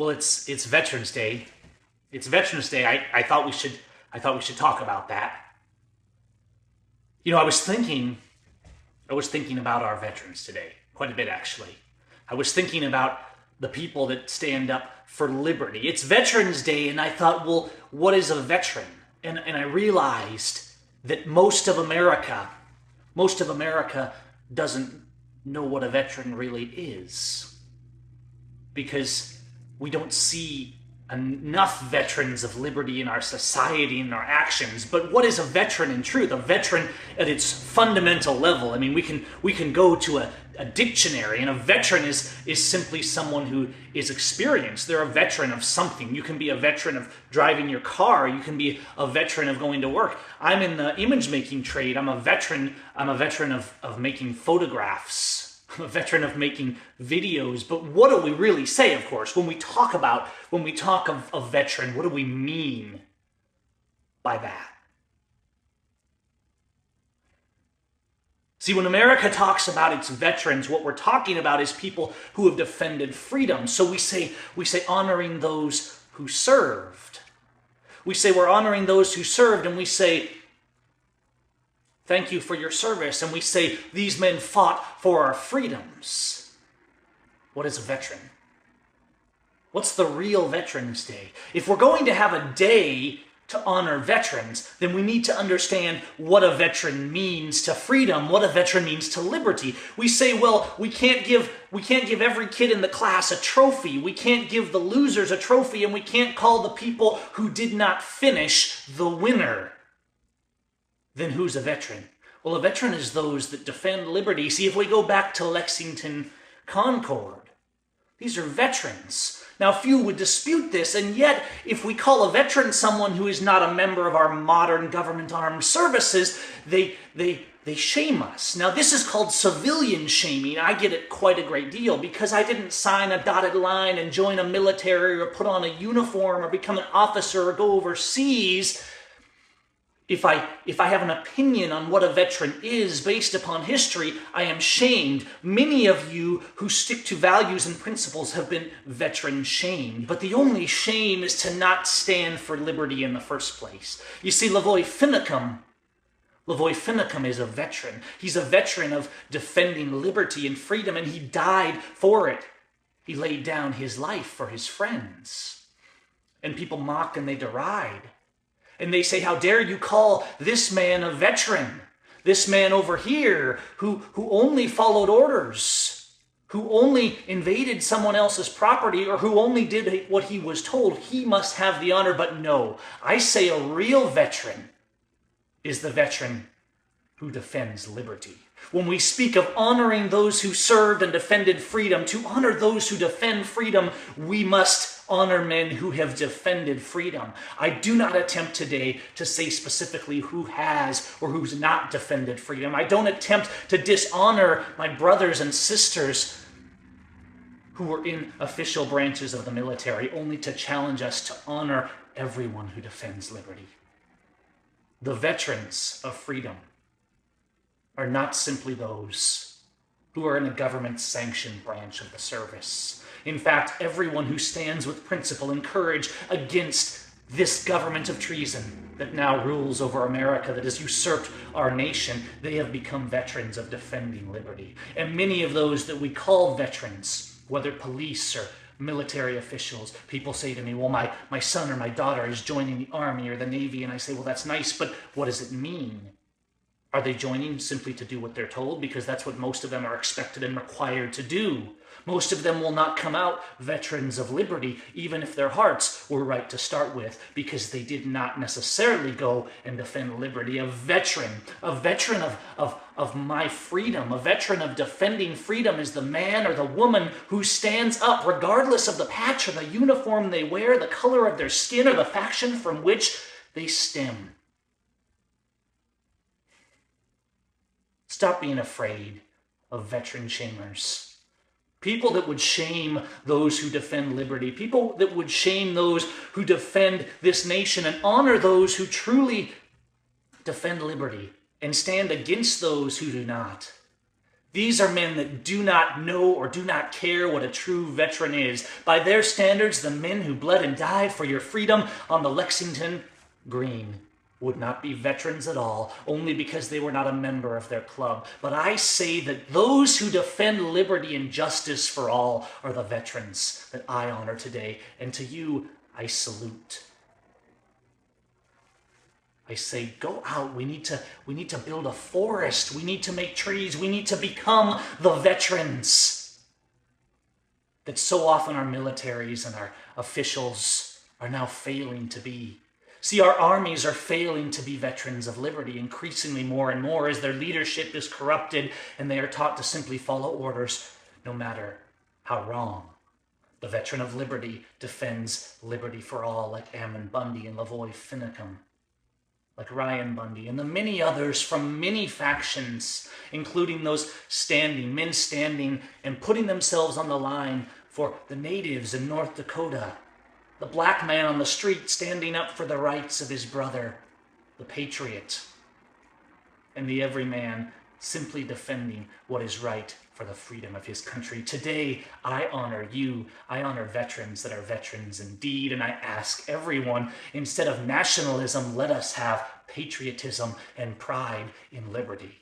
Well, it's Veterans Day. It's Veterans Day. I thought we should talk about that. You know, I was thinking about our veterans today, quite a bit actually. I was thinking about the people that stand up for liberty. It's Veterans Day, and I thought, well, what is a veteran? And I realized that most of America doesn't know what a veteran really is, because we don't see enough veterans of liberty in our society and our actions. But what is a veteran in truth? A veteran at its fundamental level. I mean, we can go to a dictionary, and a veteran is simply someone who is experienced. They're a veteran of something. You can be a veteran of driving your car. You can be a veteran of going to work. I'm in the image making trade. I'm a veteran of making photographs. I'm a veteran of making videos. But what do we really say, of course, when we talk of a veteran? What do we mean by that? See, when America talks about its veterans, what we're talking about is people who have defended freedom. So we say honoring those who served. We say we're honoring those who served, and we say, thank you for your service. And we say, these men fought for our freedoms. What is a veteran? What's the real Veterans Day? If we're going to have a day to honor veterans, then we need to understand what a veteran means to freedom, what a veteran means to liberty. We say, well, we can't give every kid in the class a trophy. We can't give the losers a trophy, and we can't call the people who did not finish the winner. Then who's a veteran? Well, a veteran is those that defend liberty. See, if we go back to Lexington Concord, these are veterans. Now, few would dispute this, and yet, if we call a veteran someone who is not a member of our modern government armed services, they shame us. Now, this is called civilian shaming. I get it quite a great deal, because I didn't sign a dotted line and join a military or put on a uniform or become an officer or go overseas. If I have an opinion on what a veteran is based upon history, I am shamed. Many of you who stick to values and principles have been veteran shamed. But the only shame is to not stand for liberty in the first place. You see, Lavoy Finicum is a veteran. He's a veteran of defending liberty and freedom, and he died for it. He laid down his life for his friends. And people mock and they deride. And they say, how dare you call this man a veteran? This man over here who only followed orders, who only invaded someone else's property, or who only did what he was told, he must have the honor. But no, I say a real veteran is the veteran who defends liberty. When we speak of honoring those who served and defended freedom, to honor those who defend freedom, we must honor men who have defended freedom. I do not attempt today to say specifically who has or who's not defended freedom. I don't attempt to dishonor my brothers and sisters who were in official branches of the military, only to challenge us to honor everyone who defends liberty. The veterans of freedom are not simply those who are in a government-sanctioned branch of the service. In fact, everyone who stands with principle and courage against this government of treason that now rules over America, that has usurped our nation, they have become veterans of defending liberty. And many of those that we call veterans, whether police or military officials, people say to me, well, my son or my daughter is joining the Army or the Navy, and I say, well, that's nice, but what does it mean? Are they joining simply to do what they're told? Because that's what most of them are expected and required to do. Most of them will not come out veterans of liberty, even if their hearts were right to start with, because they did not necessarily go and defend liberty. A veteran of my freedom, a veteran of defending freedom is the man or the woman who stands up regardless of the patch or the uniform they wear, the color of their skin, or the faction from which they stem. Stop being afraid of veteran shamers. People that would shame those who defend liberty. People that would shame those who defend this nation and honor those who truly defend liberty and stand against those who do not. These are men that do not know or do not care what a true veteran is. By their standards, the men who bled and died for your freedom on the Lexington Green would not be veterans at all, only because they were not a member of their club. But I say that those who defend liberty and justice for all are the veterans that I honor today, and to you I salute. I say, go out. We need to build a forest. We need to make trees. We need to become the veterans that so often our militaries and our officials are now failing to be. See, our armies are failing to be veterans of liberty increasingly more and more as their leadership is corrupted and they are taught to simply follow orders no matter how wrong. The veteran of liberty defends liberty for all, like Ammon Bundy and Lavoy Finicum, like Ryan Bundy and the many others from many factions, including those men standing and putting themselves on the line for the natives in North Dakota, the black man on the street standing up for the rights of his brother, the patriot, and the everyman simply defending what is right for the freedom of his country. Today, I honor you. I honor veterans that are veterans indeed, and I ask everyone, instead of nationalism, let us have patriotism and pride in liberty.